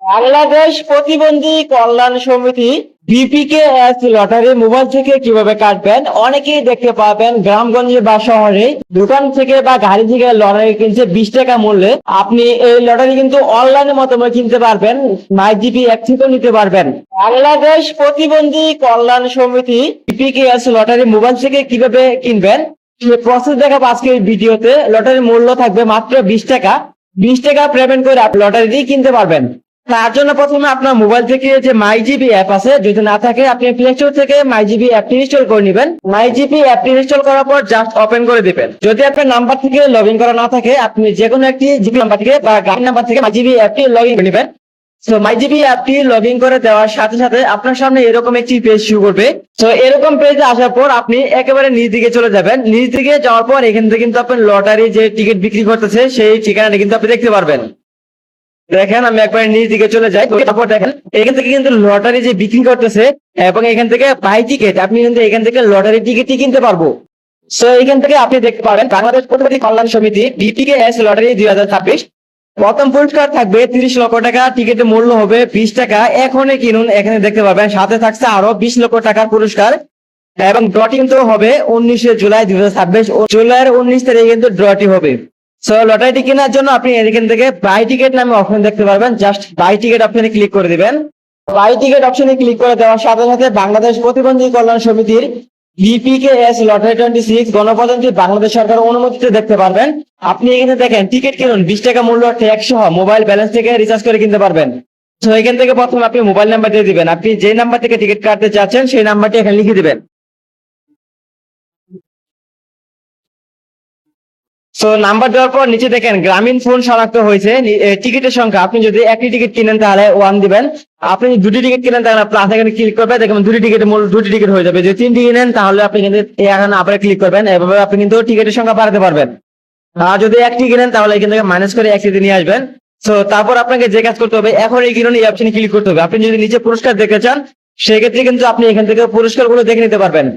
বাংলাদেশ প্রতিবন্ধী কল্যাণ সমিতি বিপিকেএস lottery mobile থেকে কিভাবে কাটবেন। অনেকেই দেখতে পাবেন গ্রামগঞ্জে বা শহরে দোকান থেকে বা গাড়ি থেকে লটারি কিনছে 20 টাকা মূল্যে। আপনি এই লটারি কিন্তু অনলাইনের মাধ্যমে কিনতে পারবেন, মাইজিপি অ্যাপ থেকেও নিতে পারবেন। বাংলাদেশ প্রতিবন্ধী কল্যাণ সমিতি বিপিকেএস লটারি মোবাইল থেকে কিভাবে কিনবেন প্রসেস দেখাবো আজকের ভিডিওতে। লটারির মূল্য থাকবে মাত্র 20 টাকা। 20 টাকা পেমেন্ট করে আপনি লটারি কিনতে পারবেন। তার জন্য প্রথমে আপনার মোবাইল থেকে যে মাইজিপি অ্যাপ আছে, যদি না থাকে আপনি প্লে স্টোর থেকে মাইজিপি অ্যাপটি ইনস্টল করে নেবেন। মাইজিপি অ্যাপটি ইনস্টল করার পর জাস্ট ওপেন করে দিবেন। যদি আপনার নাম্বার থেকে লগ ইন করা না থাকে, আপনি যে কোনো একটি জিপি নাম্বার থেকে বা গাড়ি নাম্বার থেকে মাইজিপি অ্যাপটি লগ ইন করে নেবেন। তো মাইজিপি অ্যাপটি লগ ইন করে দেওয়ার সাথে সাথে আপনার সামনে এরকম একটি পেজ শুরু করবে। তো এরকম পেজে আসার পর আপনি একেবারে নিচ দিকে চলে যাবেন। নিচ দিকে যাওয়ার পর এখান থেকে কিন্তু আপনি লটারি যে টিকিট বিক্রি করতেছে সেই ঠিকানাটা কিন্তু আপনি দেখতে পারবেন। দেখেন আমি একবার নিচ দিকে চলে যাই, তারপর দেখেন এখান থেকে কিন্তু লটারি যে বিক্রি করতেছে এবং এখান থেকে বাই টিকিট, আপনি কিন্তু এখান থেকে লটারি টিকিটটি কিনতে পারবো। সো এখান থেকে আপনি দেখতে পারেন বাংলাদেশ প্রতিবন্ধী কল্যাণ সমিতি বিপিকেএস লটারি 2026। প্রথম পুরস্কার থাকবে 30 লক্ষ টাকা, টিকিটের মূল্য হবে 20 টাকা। এখনই কিনুন, এখানে দেখতে পাবেন সাথে থাকছে আরো 20 লক্ষ টাকার পুরস্কার। এবং ড্রটি কিন্তু হবে 19 জুলাই 2026। জুলাইয়ের 19 তারিখে কিন্তু ড্রটি হবে। সো লটারিটি কেনার জন্য আপনি এখান থেকে বাই টিকিট নামে অপশন দেখতে পারবেন। জাস্ট বাই টিকিট অপশনে ক্লিক করে দিবেন। বাই টিকিট অপশনে ক্লিক করে দেওয়ার সাথে সাথে বাংলাদেশ প্রতিবন্ধী কল্যাণ সমিতির বিপিকেএস লটারি 26 গণপ্রজাতন্ত্রী বাংলাদেশ সরকার অনুমোদিত দেখতে পারবেন। আপনি এখানে দেখেন টিকিট কিনুন 20 টাকা মূল্য, ট্যাক্স সহ মোবাইল ব্যালেন্স থেকে রিচার্জ করে কিনতে পারবেন। তো এখান থেকে প্রথমে আপনি মোবাইল নাম্বার দিয়ে দিবেন। আপনি যে নাম্বার থেকে টিকিট কাটতে চাচ্ছেন সেই নাম্বারটি এখানে লিখে দিবেন। সো নাম্বার দেওয়ার পর নিচে দেখেন গ্রামীণ ফোন শনাক্ত হয়েছে। টিকিটের সংখ্যা, আপনি যদি একটি টিকিট কিনেন তাহলে 1 দিবেন। আপনি যদি দুটি টিকিট কিনেন তাহলে প্লাস এখানে ক্লিক করবেন। দেখবেন দুটি টিকিটের মূল্য 2টি টিকিট হয়ে যাবে। যদি 3টি কিনেন তাহলে আপনি কিন্তু এখানে আবার ক্লিক করবেন। এভাবে আপনি কিন্তু টিকিটের সংখ্যা বাড়াতে পারবেন। আর যদি একটি কিনেন তাহলে এখান থেকে মাইনাস করে একটি নিয়ে আসবেন। সো তারপর আপনাকে যে কাজ করতে হবে, এখন এই কিনুন এই অপশনে ক্লিক করতে হবে। আপনি যদি নিচে পুরস্কার দেখতে চান সেক্ষেত্রে কিন্তু আপনি এখান থেকে পুরস্কারগুলো দেখে নিতে পারবেন।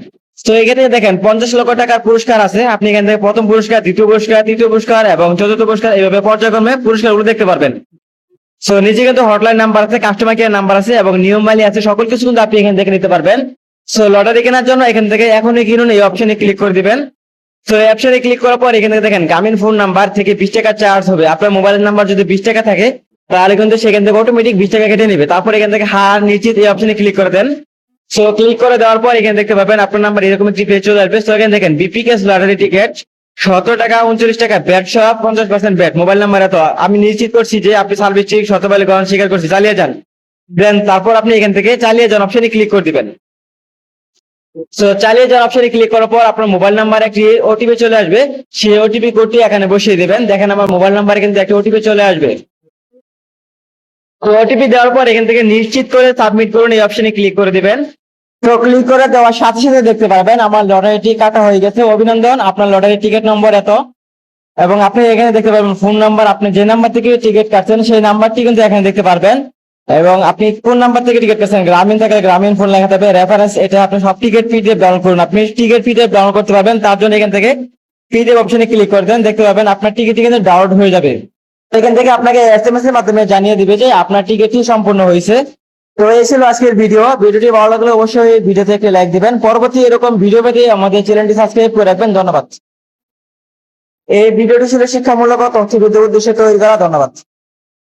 তো এখানে দেখেন 50 লক্ষ টাকার পুরস্কার আছে। আপনি এখান থেকে প্রথম পুরস্কার, দ্বিতীয় পুরস্কার, তৃতীয় পুরস্কার এবং চতুর্থ পুরস্কার এইভাবে পর্যায়ক্রমে পুরস্কারগুলো দেখতে পারবেন। সো নিচে কিন্তু হটলাইন নাম্বার আছে, কাস্টমার কেয়ার নাম্বার আছে এবং নিয়মাবলী আছে, সকল কিছু কিন্তু আপনি এখানে দেখে নিতে পারবেন। সো লটারি কেনার জন্য এখান থেকে এখনই কিনুন এই অপশনে ক্লিক করে দিবেন। তো এই অপশনে ক্লিক করার পর এখানে দেখেন গ্রামীণ ফোন নাম্বার থেকে 20 টাকা চার্জ হবে। আপনার মোবাইলের নাম্বার যদি 20 টাকা থাকে তাহলে কিন্তু সেখান থেকে অটোমেটিক 20 টাকা কেটে নেবে। তারপর এখান থেকে হার নিশ্চিত এই অপশনে ক্লিক করে দেন। সো ক্লিক করে দেওয়ার পর এখানে দেখতে পাবেন আপনার নাম্বার এরকম একটি পেজ চলে আসবে। সো এখানে দেখেন বিপিকেএস লটারি টিকিট 17 টাকা 39 টাকা, ব্যাট সহ 50% ব্যাট। মোবাইল নাম্বার এত, আমি নিশ্চিত করছি যে আপনি সার্ভিস ঠিক শতভাবে গ্রহণ স্বীকার করছি, চালিয়ে যান। দেন তারপর আপনি এখান থেকে চালিয়ে যান অপশনে ক্লিক করে দিবেন। সো চালিয়ে যান অপশনে ক্লিক করার পর আপনার মোবাইল নাম্বার একটি ওটিপি চলে আসবে। সেই ওটিপি কোডটি এখানে বসিয়ে দিবেন। দেখেন আমার মোবাইল নাম্বারে কিন্তু একটি ওটিপি চলে আসবে। ওটিপি দেওয়ার পর এখান থেকে নিশ্চিত করে সাবমিট করুন এই অপশনে ক্লিক করে দিবেন। তো ক্লিক করে দেওয়ার সাথে সাথে দেখতে পারবেন আমার লটারিটি কাটা হয়ে গেছে। অভিনন্দন, আপনার লটারি টিকিট নম্বর এত। এবং আপনি এখানে দেখতে পারবেন ফোন নাম্বার, আপনি যে নাম্বার থেকে টিকিট কাটছেন সেই নাম্বারটি কিন্তু এখানে দেখতে পারবেন। এবং আপনি কোন নাম্বার থেকে টিকিট কাটছেন, গ্রামীণ থাকলে গ্রামীণ ফোন লেখা থাকবে, রেফারেন্স এটা আপনি সব টিকিট পিডিএফ ডাউনলোড করুন। আপনি টিকিট পিডিএফ ডাউনলোড করতে পারবেন, তার জন্য এখান থেকে পিডিএফ অপশনে ক্লিক করে দেন। দেখতে পাবেন আপনার টিকিটটি কিন্তু ডাউনলোড হয়ে যাবে। এখান থেকে আপনাকে এসএমএস এর মাধ্যমে জানিয়ে দিবে যে আপনার টিকিটটি সম্পূর্ণ হয়েছে। তো এই ছিল আজকের ভিডিওটি ভালো লাগলে অবশ্যই ভিডিওতে একটি লাইক দিবেন। পরবর্তী এরকম ভিডিও পেতে আমাদের চ্যানেলটি সাবস্ক্রাইব করে রাখবেন। ধন্যবাদ। এই ভিডিওটি ছিল শিক্ষামূলক তথ্য উদ্দেশ্যে তৈরি করা। ধন্যবাদ।